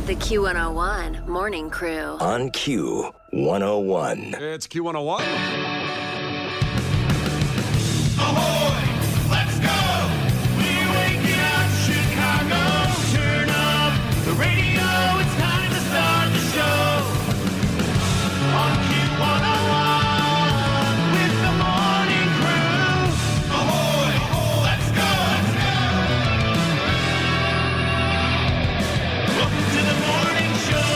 The Q101 Morning Crew. On Q101. It's Q101. Ahoy! Let's go! We're waking up Chicago. Turn up the radio. It's time to start the show. On Q101 with the Morning Crew. Ahoy! Let's go! Welcome to the morning show.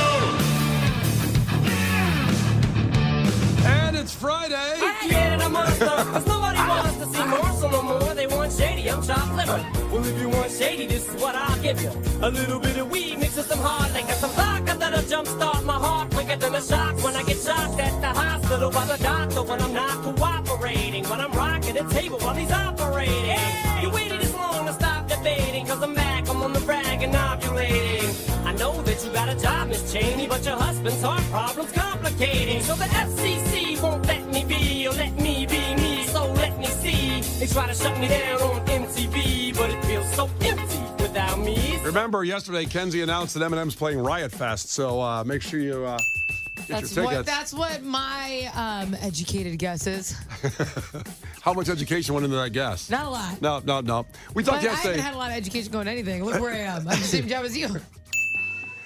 And it's Friday. Yeah, I'm a star, 'cause nobody wants to see more, so no more. They want shady, I'm chopped liver. Well, if you want shady, this is what I'll give you. A little bit of weed mixed with some hard liquor, some vodka that'll jumpstart my heart quicker than a shock when I get shocked at the hospital by the doctor when I'm not cooperating, when I'm rocking the table while he's operating. Hey! You waited this long to stop debating, 'cause I'm back, I'm on the brag and ovulating. I know that you got a job, Miss Cheney, but your husband's heart problem's complicating. So the FCC won't let me be, or let me be me, so let me see. They try to shut me down on MTV, but it feels so empty without me. Remember, yesterday, Kenzie announced that Eminem's playing Riot Fest, so make sure you get your tickets. That's what my educated guess is. How much education went into that guess? Not a lot. No. We But talked I yesterday. haven't had a lot of education going to anything. Look where I am. I have the same job as you.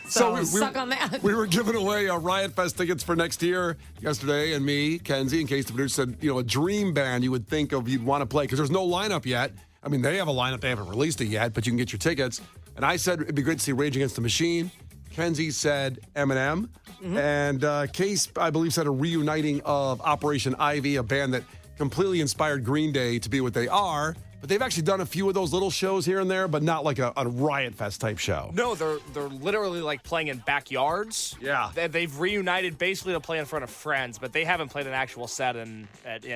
So suck on that. We were giving away Riot Fest tickets for next year yesterday, and me, Kenzie, in case the producer said, a dream band you would think of you'd want to play, because there's no lineup yet. I mean, they have a lineup. They haven't released it yet, but you can get your tickets. And I said it'd be great to see Rage Against the Machine. Kenzie said Eminem. Mm-hmm. And Case, I believe, said a reuniting of Operation Ivy, a band that completely inspired Green Day to be what they are. But they've actually done a few of those little shows here and there, but not like a Riot Fest type show. No, they're literally like playing in backyards. Yeah. They've reunited basically to play in front of friends, but they haven't played an actual set in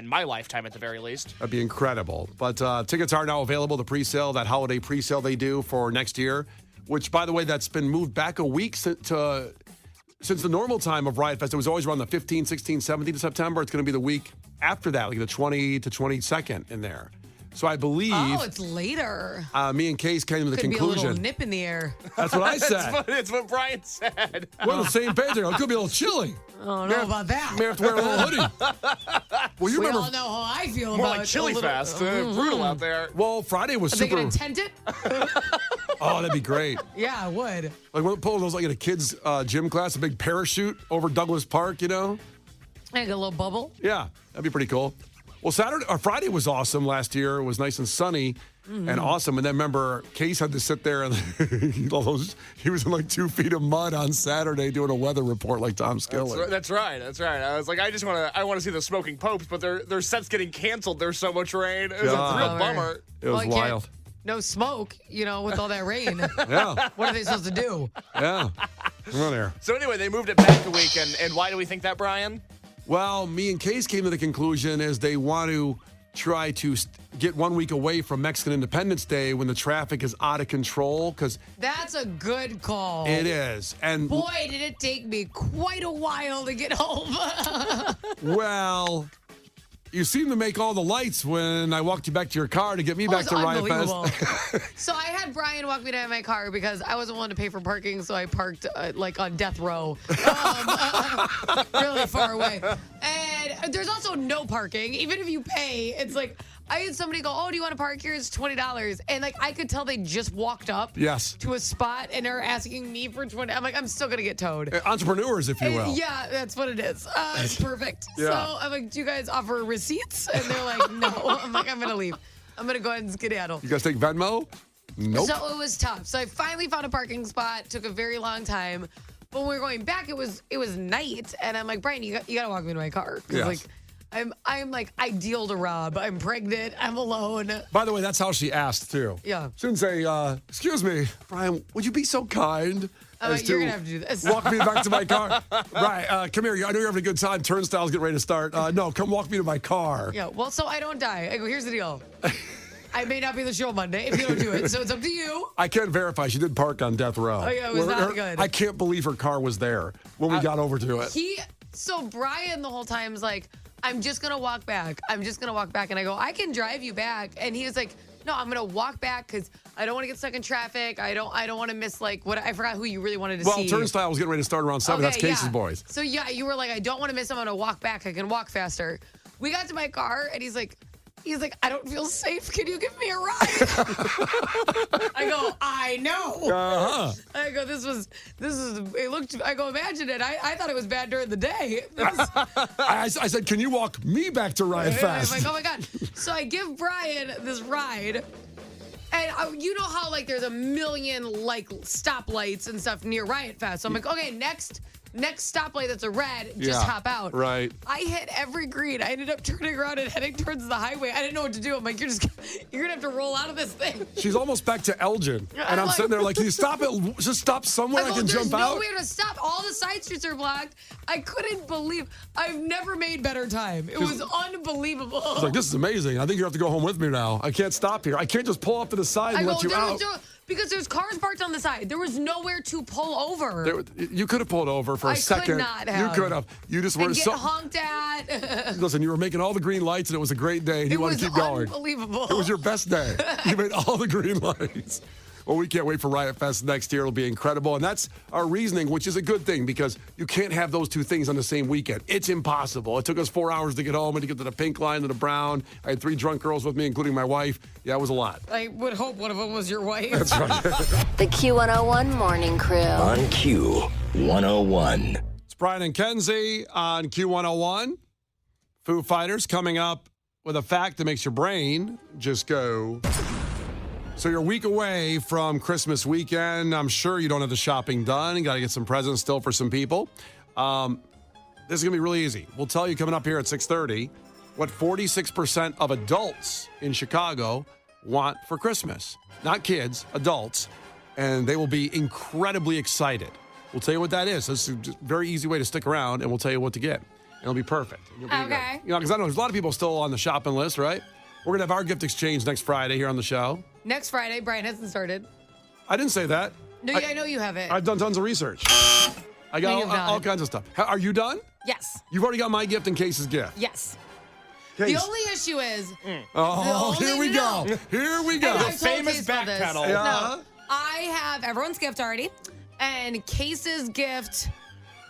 my lifetime at the very least. That'd be incredible. But tickets are now available to pre-sale, that holiday pre-sale they do for next year, which, by the way, that's been moved back a week since the normal time of Riot Fest. It was always around the 15th, 16th, 17th of September. It's going to be the week after that, like the 20 to 22nd in there. So I believe... Oh, it's later. Me and Case came to the Could conclusion. be a little nip in the air. That's what I said. It's what Brian said. We're on the same page there. It could be a little chilly. I don't know about that. May have to wear a little hoodie. Well, you We remember... all know how I feel More about like Chili a little- Fest. Brutal out there. Well, Friday was Are they super... going to tent it? Oh, that'd be great. Yeah, I would. Like, we'll pull those like in a kid's gym class, a big parachute over Douglas Park, Like a little bubble. Yeah, that'd be pretty cool. Well, Friday was awesome last year. It was nice and sunny and awesome. And then remember, Case had to sit there and he was in like 2 feet of mud on Saturday doing a weather report like Tom Skillet. That's right. I was like, I want to see the Smoking Popes, but their set's getting canceled. There's so much rain. It was a real bummer. It was you can't- wild. No smoke, with all that rain. Yeah, What are they supposed to do? yeah. Come on there. So anyway, they moved it back a week, and why do we think that, Brian? Well, me and Case came to the conclusion is they want to try to get 1 week away from Mexican Independence Day when the traffic is out of control, because That's a good call. it is. And Boy, did it take me quite a while to get home. well, you seem to make all the lights when I walked you back to your car to get me back It's to Riot unbelievable. Fest. So I had Brian walk me down my car because I wasn't willing to pay for parking, so I parked like on death row, really far away. And there's also no parking. Even if you pay, it's like I had somebody go, "Oh, do you want to park here? It's $20." And like I could tell they just walked up Yes. to a spot and are asking me for $20. I'm like, I'm still gonna get towed. Entrepreneurs, if you will. Yeah, that's what it is. It's perfect. Yeah. So I'm like, do you guys offer receipts? And they're like, no. I'm like, I'm going to leave. I'm going to go ahead and skedaddle. You guys take Venmo? Nope. So it was tough. So I finally found a parking spot. Took a very long time. But when we were going back, it was night. And I'm like, Brian, you got to walk me to my car. Because Yes. like, I'm like ideal to rob. I'm pregnant. I'm alone. By the way, that's how she asked, too. Yeah. She didn't say, excuse me, Brian, would you be so kind I'm as like, you're going to have to do this. walk me back to my car? Right, come here. I know you're having a good time. Turnstile's getting ready to start. No, come walk me to my car. Yeah, well, so I don't die. I go, here's the deal. I may not be the show Monday if you don't do it, so it's up to you. I can verify she did park on death row. Oh, yeah, it was not good. I can't believe her car was there when we got over to it. So Brian the whole time is like, I'm just going to walk back. I'm just going to walk back. And I go, I can drive you back. And he was like, No, I'm gonna walk back because I don't want to get stuck in traffic. I don't want to miss I forgot who you really wanted to see. Well, Turnstile was getting ready to start around 7. That's Casey's boys. So yeah, you were like, I don't want to miss. I'm gonna walk back. I can walk faster. We got to my car and he's like, I don't feel safe. Can you give me a ride? I go, I know. Uh-huh. I go, this is, it looked, I go, imagine it. I thought it was bad during the day. I said, can you walk me back to Riot Fest? I'm like, oh my God. So I give Brian this ride. And you know how there's a million stoplights and stuff near Riot Fest. So I'm like, okay, next stoplight that's a red, just hop out. Right. I hit every green. I ended up turning around and heading towards the highway. I didn't know what to do. I'm like, you're gonna have to roll out of this thing. She's almost back to Elgin. And I'm sitting there like, can you stop it? Just stop somewhere I can jump out. There's nowhere to stop. All the side streets are blocked. I couldn't believe. I've never made better time. It was unbelievable. I was like, this is amazing. I think you have to go home with me now. I can't stop here. I can't just pull up to the side and let you out. Because there's cars parked on the side. There was nowhere to pull over. You could have pulled over for a second. I could not have. You could have. You just were and get honked at. Listen, you were making all the green lights, and it was a great day, and you want to keep going. It was unbelievable. It was your best day. You made all the green lights. Well, we can't wait for Riot Fest next year. It'll be incredible. And that's our reasoning, which is a good thing because you can't have those two things on the same weekend. It's impossible. It took us 4 hours to get home and to get to the pink line to the brown. I had 3 drunk girls with me, including my wife. Yeah, it was a lot. I would hope one of them was your wife. That's right. The Q101 Morning Crew. On Q101. It's Brian and Kenzie on Q101. Foo Fighters coming up with a fact that makes your brain just go. So you're a week away from Christmas weekend. I'm sure you don't have the shopping done. You got to get some presents still for some people. This is going to be really easy. We'll tell you coming up here at 6:30 what 46% of adults in Chicago want for Christmas. Not kids, adults. And they will be incredibly excited. We'll tell you what that is. This is a very easy way to stick around, and we'll tell you what to get. It'll be perfect. Okay. Because I know there's a lot of people still on the shopping list, right? We're going to have our gift exchange next Friday here on the show. Next Friday, Brian hasn't started. I didn't say that. No, I know you haven't. I've done tons of research. I got all kinds of stuff. Are you done? Yes. You've already got my gift and Case's gift. Yes. Case. The only issue is. Here we go. Here we go. The famous back pedal. Yeah. No, I have everyone's gift already, and Case's gift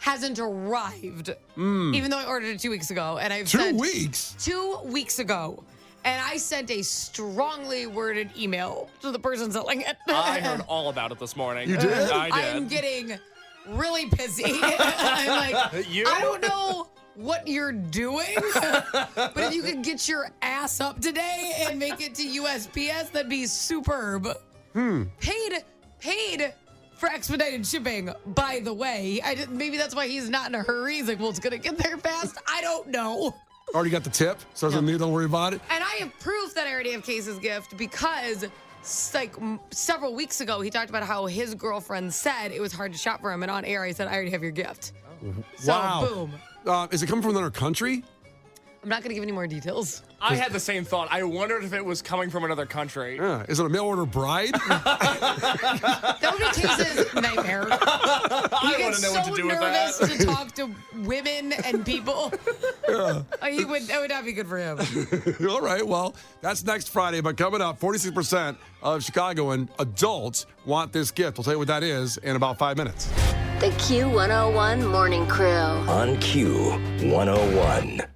hasn't arrived. Even though I ordered it 2 weeks ago, and I've 2 weeks. 2 weeks ago. And I sent a strongly worded email to the person selling it. I heard all about it this morning. You did? I did. I'm getting really pissy. I'm like, I don't know what you're doing, but if you could get your ass up today and make it to USPS, that'd be superb. Paid for expedited shipping, by the way. Maybe that's why he's not in a hurry. He's like, well, it's going to get there fast. I don't know. Already got the tip, so don't worry about it. And I have proof that I already have Case's gift because several weeks ago, he talked about how his girlfriend said it was hard to shop for him. And on air, I said, I already have your gift. Wow. So, boom. Is it coming from another country? I'm not going to give any more details. I had the same thought. I wondered if it was coming from another country. Yeah. Is it a mail order bride? That would be Case's nightmare. He gets know so what to do with nervous that. to talk to women and people. Yeah. That would not be good for him. All right, well, that's next Friday. But coming up, 46% of Chicagoan adults want this gift. We'll tell you what that is in about 5 minutes. The Q101 Morning Crew. On Q101.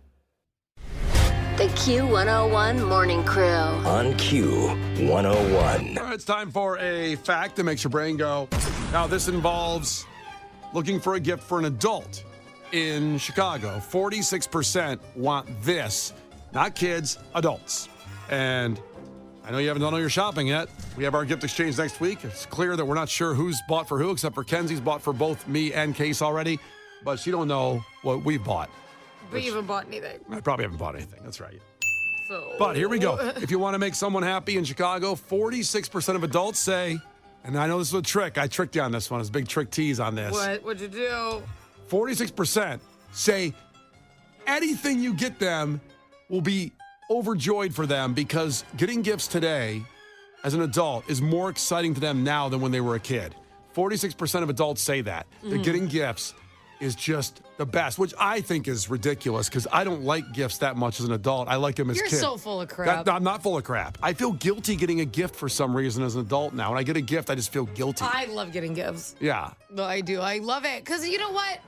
The Q101 Morning Crew. On Q101. All right, it's time for a fact that makes your brain go. Now, this involves looking for a gift for an adult in Chicago. 46% want this. Not kids, adults. And I know you haven't done all your shopping yet. We have our gift exchange next week. It's clear that we're not sure who's bought for who, except for Kenzie's bought for both me and Case already. But she don't know what we've bought. But you haven't bought anything. I probably haven't bought anything. That's right. So. But here we go. If you want to make someone happy in Chicago, 46% of adults say, and I know this is a trick. I tricked you on this one. It's a big trick tease on this. What'd you do? 46% say anything you get them will be overjoyed for them because getting gifts today as an adult is more exciting to them now than when they were a kid. 46% of adults say that. They're getting gifts is just the best, which I think is ridiculous because I don't like gifts that much as an adult. I like them as You're kids. so full of crap. I'm not full of crap. I feel guilty getting a gift for some reason as an adult now. When I get a gift, I just feel guilty. I love getting gifts. Yeah. No, I do. I love it. Because you know what?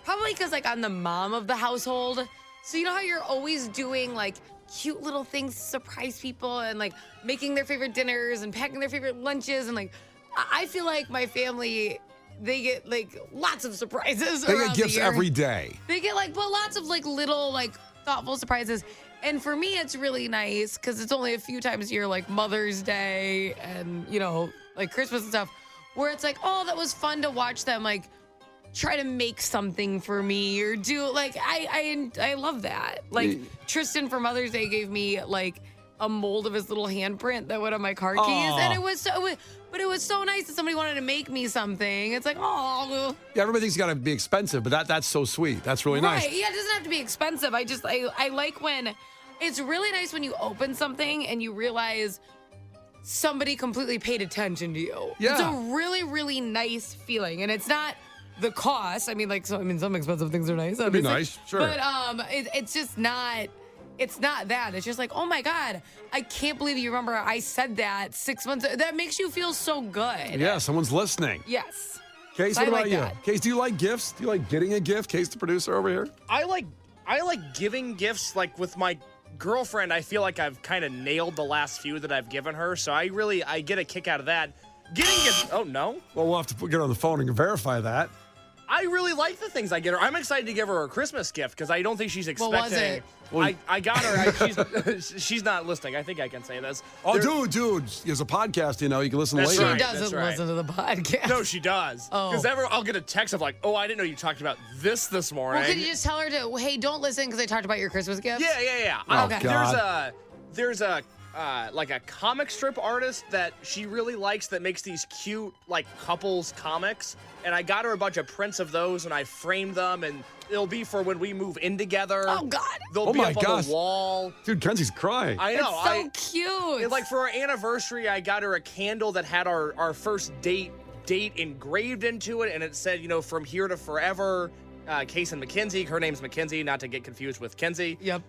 Probably because, like, I'm the mom of the household. So you know how you're always doing, like, cute little things to surprise people and, like, making their favorite dinners and packing their favorite lunches. And, like, I feel like my family, they get, like, lots of surprises They around get gifts the year. every day. They get, like, well, lots of, like, little, like, thoughtful surprises. And for me, it's really nice because it's only a few times a year, like Mother's Day and, you know, like Christmas and stuff, where it's like, oh, that was fun to watch them, like, try to make something for me or do, like, I love that. Like, Tristan for Mother's Day gave me, like, a mold of his little handprint that went on my car keys. And it was so, but it was so nice that somebody wanted to make me something. It's like, oh. Yeah, everybody thinks it's got to be expensive, but that's so sweet. That's really nice. Right. Yeah, it doesn't have to be expensive. I like when it's really nice when you open something and you realize somebody completely paid attention to you. Yeah. It's a really, really nice feeling. And it's not the cost. I mean, like, some expensive things are nice. It'd be obviously. nice, sure. But it's just not. It's not that. It's just like, oh my God, I can't believe you remember I said that 6 months ago. That makes you feel so good. Yeah, someone's listening. Yes. Case, I what about like you? that. Case, do you like gifts? Do you like getting a gift? Case, the producer over here. I like giving gifts. Like with my girlfriend, I feel like I've kind of nailed the last few that I've given her. So I get a kick out of that. Getting gifts. Oh no. Well, we'll have to get on the phone and verify that. I really like the things I get her. I'm excited to give her a Christmas gift because I don't think she's expecting. What was it? I got her. She's not listening. I think I can say this. Oh, dude, there's a podcast, you know, you can listen That's later. right. She doesn't that's right. listen to the podcast. No, she does. Oh. Because I'll get a text of like, oh, I didn't know you talked about this morning. Well, could you just tell her to, hey, don't listen because I talked about your Christmas gift? Yeah. Oh, Okay. God. There's a like a comic strip artist that she really likes that makes these cute like couples comics, and I got her a bunch of prints of those and I framed them, and it'll be for when we move in together. Oh, God. They'll be my up on gosh. the wall. Dude, Kenzie's crying. I know. It's so cute. Like for our anniversary, I got her a candle that had our first date engraved into it, and it said, you know, from here to forever. Case and Mackenzie. Her name's Mackenzie, not to get confused with Kenzie. Yep.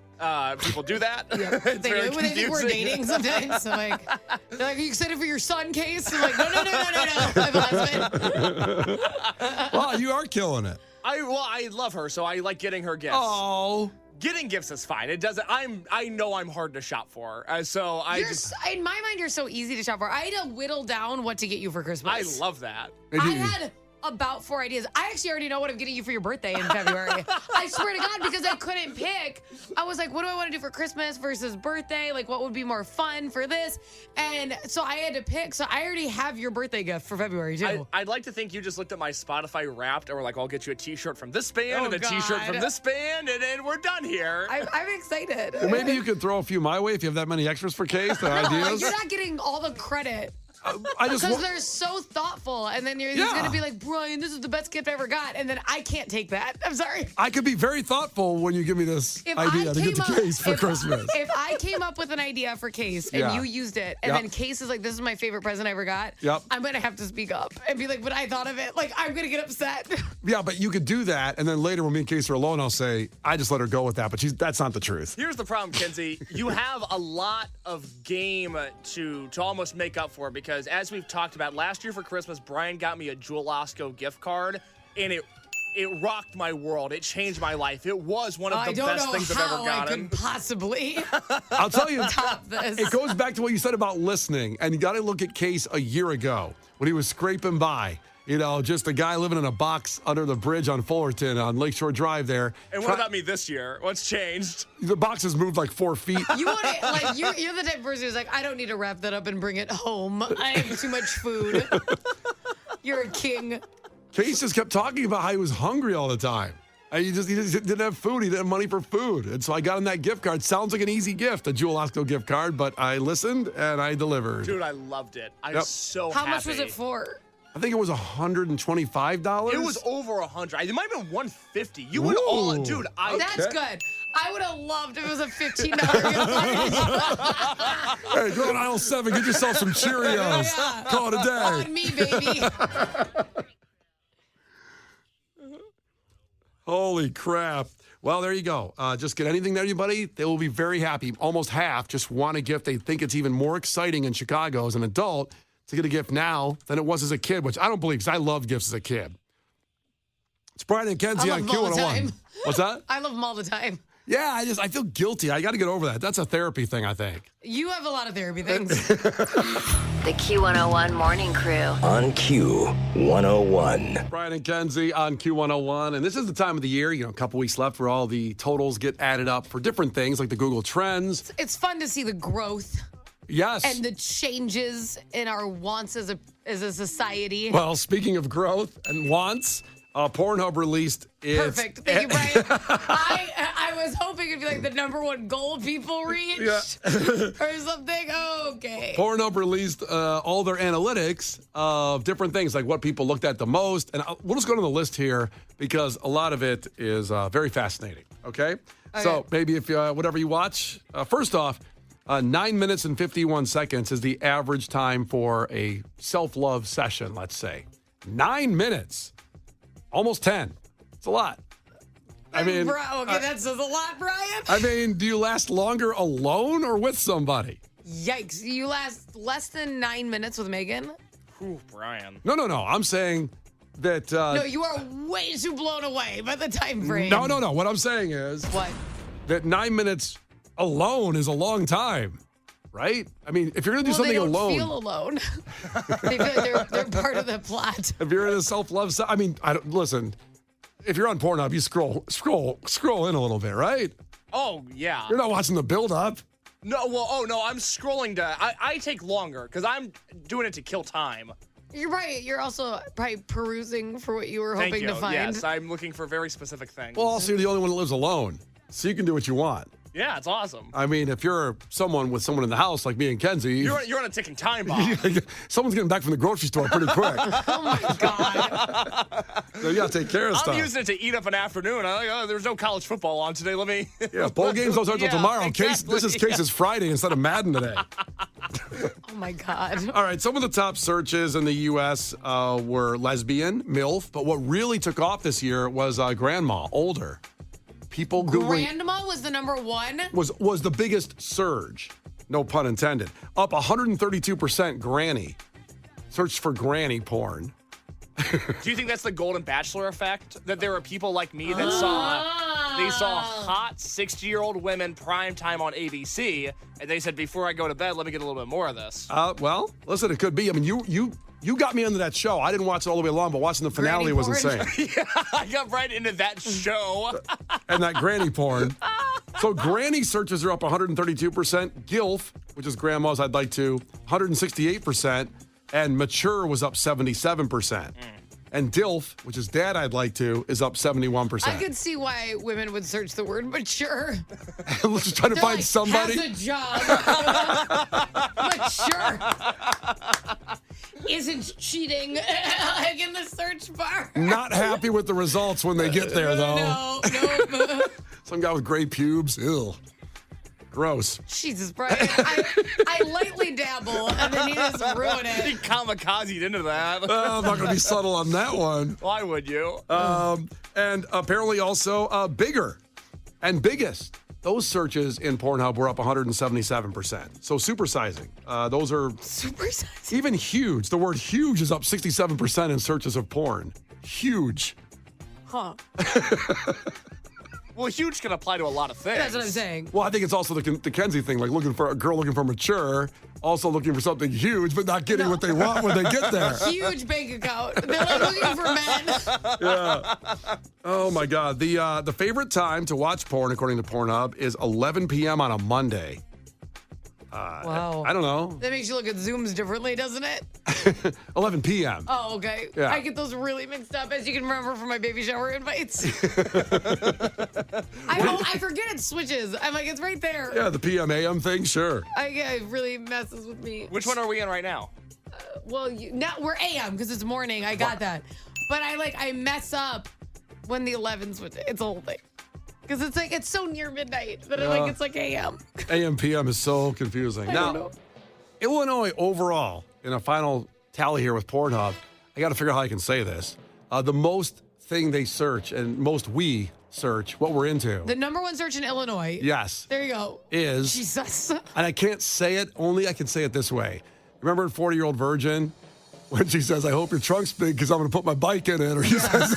People do that. Yep. It's They very do. They think we're confusing. dating sometimes. So like, they're like, are you excited for your son, Case? I'm like, no. I'm husband. Wow, you are killing it. I love her, so I like getting her gifts. Oh. Getting gifts is fine. It doesn't. I know I'm hard to shop for, so I In my mind, you're so easy to shop for. I had to whittle down what to get you for Christmas. I love that. I had about 4 ideas. I actually already know what I'm getting you for your birthday in February. I swear to God, because I couldn't pick. I was like, what do I want to do for Christmas versus birthday? Like, what would be more fun for this? And so I had to pick. So I already have your birthday gift for February, too. I'd like to think you just looked at my Spotify Wrapped and were like, I'll get you a T-shirt from this band and a God. T-shirt from this band, and we're done here. I'm excited. Well, maybe you could throw a few my way if you have that many extras for Case, the ideas. You're not getting all the credit. I just Because want, they're so thoughtful. And then he's Yeah. going to be like, Brian, this is the best gift I ever got. And then I can't take that. I'm sorry. I could be very thoughtful when you give me this idea to get the Case for Christmas. If I came up with an idea for Case and Yeah. you used it, and Yep. then Case is like, this is my favorite present I ever got, Yep. I'm going to have to speak up and be like, but I thought of it. Like, I'm going to get upset. Yeah, but you could do that, and then later when me and Case are alone, I'll say, I just let her go with that, but that's not the truth. Here's the problem, Kenzie. You have a lot of game to almost make up for, because as we've talked about, last year for Christmas, Brian got me a Jewel Osco gift card, and it rocked my world. It changed my life. It was one of the best things I've ever I gotten. could possibly I'll tell you, top this. it goes back to what you said about listening, and you got to look at Case a year ago when he was scraping by. You know, just a guy living in a box under the bridge on Fullerton on Lakeshore Drive there. And what about me this year? What's changed? The box has moved like 4 feet. You want it like you're the type of person who's like, I don't need to wrap that up and bring it home. I have too much food. You're a king. Case just kept talking about how he was hungry all the time. And he just didn't have food. He didn't have money for food. And so I got him that gift card. Sounds like an easy gift, a Jewel Osco gift card, but I listened and I delivered. Dude, I loved it. I'm Yep. so How happy. much was it for? I think it was $125. It was over 100. It might have been 150. You would all, Ooh. dude. That's good. I would have loved if it was a $15 gift card. Hey, go on aisle 7. Get yourself some Cheerios. Yeah. Call it a day. On me, baby. Holy crap. Well, there you go. Just get anything to anybody. They will be very happy. Almost half just want a gift. They think it's even more exciting in Chicago as an adult to get a gift now than it was as a kid, which I don't believe because I loved gifts as a kid. It's Brian and Kenzie I on love them all the Q101. time. What's that? I love them all the time. Yeah, I feel guilty. I got to get over that. That's a therapy thing, I think. You have a lot of therapy things. The Q101 Morning Crew. On Q101. Brian and Kenzie on Q101. And this is the time of the year, a couple weeks left where all the totals get added up for different things like the Google Trends. It's fun to see the growth Yes. and the changes in our wants as a society. Well, speaking of growth and wants, PornHub released its... Perfect. Thank you, Brian. I was hoping it'd be like the number one goal people reach or something. Okay. PornHub released all their analytics of different things, like what people looked at the most. And we'll just go to the list here because a lot of it is very fascinating, okay? So maybe if whatever you watch. First off, 9 minutes and 51 seconds is the average time for a self-love session, let's say. 9 minutes. Almost 10. It's a lot. I mean... that says a lot, Brian. I mean, do you last longer alone or with somebody? Yikes. You last less than 9 minutes with Megan? Ooh, Brian. No. I'm saying that... No, you are way too blown away by the time frame. No. What I'm saying is... What? That 9 minutes alone is a long time, right? I mean, if you're going to do something they don't alone... feel alone. They feel like they're part of the plot. If you're in a self-love... listen, if you're on Pornhub, you scroll in a little bit, right? Oh, yeah. You're not watching the build-up. No, no, I'm scrolling to... I take longer because I'm doing it to kill time. You're right. You're also probably perusing for what you were Thank hoping you. to find. Yes, I'm looking for very specific things. Well, also, you're the only one that lives alone, so you can do what you want. Yeah, it's awesome. I mean, if you're someone with someone in the house like me and Kenzie... You're on a ticking time bomb. Someone's getting back from the grocery store pretty quick. Oh, my God. So you got to take care of stuff. I'm using it to eat up an afternoon. I'm like, there's no college football on today. Let me... Yeah, bowl games don't start till tomorrow. Exactly. This is Friday instead of Madden today. Oh, my God. All right, some of the top searches in the U.S. Were lesbian, MILF, but what really took off this year was grandma, older. People Googling Grandma was the number one? was the biggest surge, no pun intended. Up 132% granny. Searched for granny porn. Do you think that's the Golden Bachelor effect? That there are people like me that saw hot 60-year-old women prime time on ABC, and they said, before I go to bed, let me get a little bit more of this. Well, listen, it could be. I mean, you got me into that show. I didn't watch it all the way along, but watching the finale Granny was porn? insane. Yeah, I got right into that show. And that granny porn. So granny searches are up 132%. GILF, which is grandma's I'd like to, 168%. And mature was up 77%. And DILF, which is dad I'd like to, is up 71%. I could see why women would search the word mature. Let's just try to They're find like, somebody. has a job. Mature. Isn't cheating like in the search bar. Not happy with the results when they get there, though. No. Some guy with gray pubes. Ew. Gross. Jesus, Brian. I lightly dabble, and then you just ruin He it. kamikazed into that. I'm not going to be subtle on that one. Why would you? And apparently also bigger and biggest. Those searches in Pornhub were up 177%. So supersizing. Those are Supersized. even huge. The word huge is up 67% in searches of porn. Huge. Huh. Well, huge can apply to a lot of things. That's what I'm saying. Well, I think it's also the Kenzie thing, like looking for a girl looking for mature, also looking for something huge, but not getting what they want when they get there. Huge bank account. They're like looking for men. Yeah. Oh my God. The favorite time to watch porn, according to Pornhub, is 11 p.m. on a Monday. Wow. I don't know. That makes you look at Zooms differently, doesn't it? 11 p.m. Oh, okay. Yeah. I get those really mixed up, as you can remember from my baby shower invites. I forget it switches. I'm like, it's right there. Yeah, the PM AM thing, sure. It really messes with me. Which one are we in right now? Well, now we're AM because it's morning. I got that. But I mess up when the 11 switch. It's a whole thing. Because it's so near midnight that it's like AM. AM PM is so confusing. I don't know. Illinois overall, in a final tally here with Pornhub, I got to figure out how I can say this. The most thing they search and most we search, what we're into. The number one search in Illinois. Yes. There you go. Is. Jesus. And I can't say it, only I can say it this way. Remember in 40-Year-Old Virgin when she says, I hope your trunk's big because I'm going to put my bike in it? Or he says,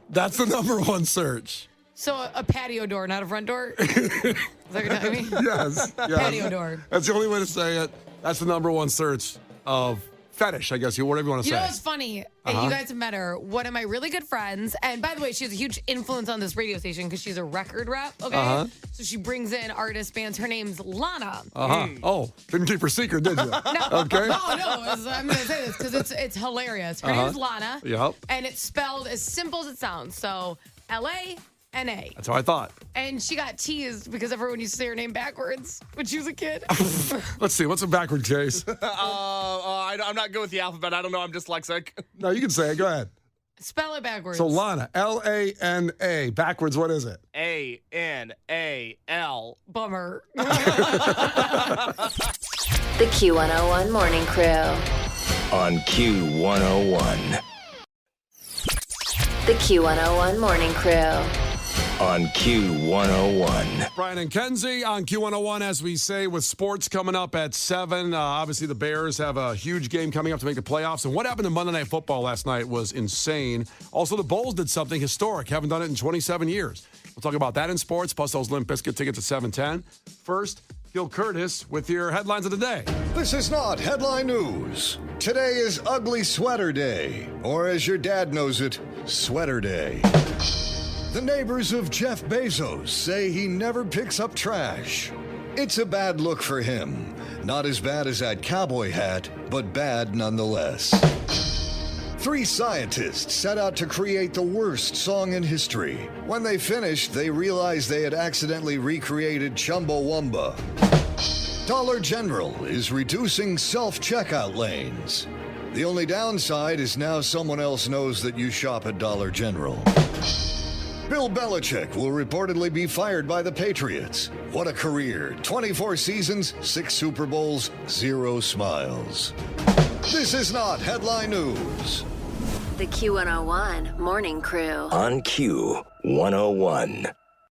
that's the number one search. So a patio door, not a front door? Is that what you're telling me? Yes. Patio door. That's the only way to say it. That's the number one search of fetish, I guess, whatever you want to You say. know what's funny? And you guys have met her. One of my really good friends, and by the way, she has a huge influence on this radio station because she's a record rep, okay? So she brings in artist bands. Her name's Lana. Oh, didn't keep her secret, did you? No, Okay. no, I'm going to say this because it's hilarious. Her name is Lana. Yep. And it's spelled as simple as it sounds. So L-A-N-A. That's how I thought. And she got teased because everyone used to say her name backwards when she was a kid. Let's see. What's a backward case? I'm not good with the alphabet. I don't know. I'm dyslexic. No, you can say it. Go ahead. Spell it backwards. So Lana, L-A-N-A. Backwards, what is it? A-N-A-L. Bummer. The Q101 Morning Crew. On Q101. The Q101 Morning Crew. On Q101. Brian and Kenzie on Q101, as we say, with sports coming up at 7. Obviously, the Bears have a huge game coming up to make the playoffs. And what happened in Monday Night Football last night was insane. Also, the Bulls did something historic. Haven't done it in 27 years. We'll talk about that in sports, plus those Limp Bizkit tickets at 7:10. First, Gil Curtis with your headlines of the day. This is not headline news. Today is Ugly Sweater Day, or as your dad knows it, Sweater Day. The neighbors of Jeff Bezos say he never picks up trash. It's a bad look for him. Not as bad as that cowboy hat, but bad nonetheless. 3 scientists set out to create the worst song in history. When they finished, they realized they had accidentally recreated Chumbawamba. Dollar General is reducing self-checkout lanes. The only downside is now someone else knows that you shop at Dollar General. Bill Belichick will reportedly be fired by the Patriots. What a career. 24 seasons, 6 Super Bowls, 0 smiles. This is not headline news. The Q101 Morning Crew. On Q101.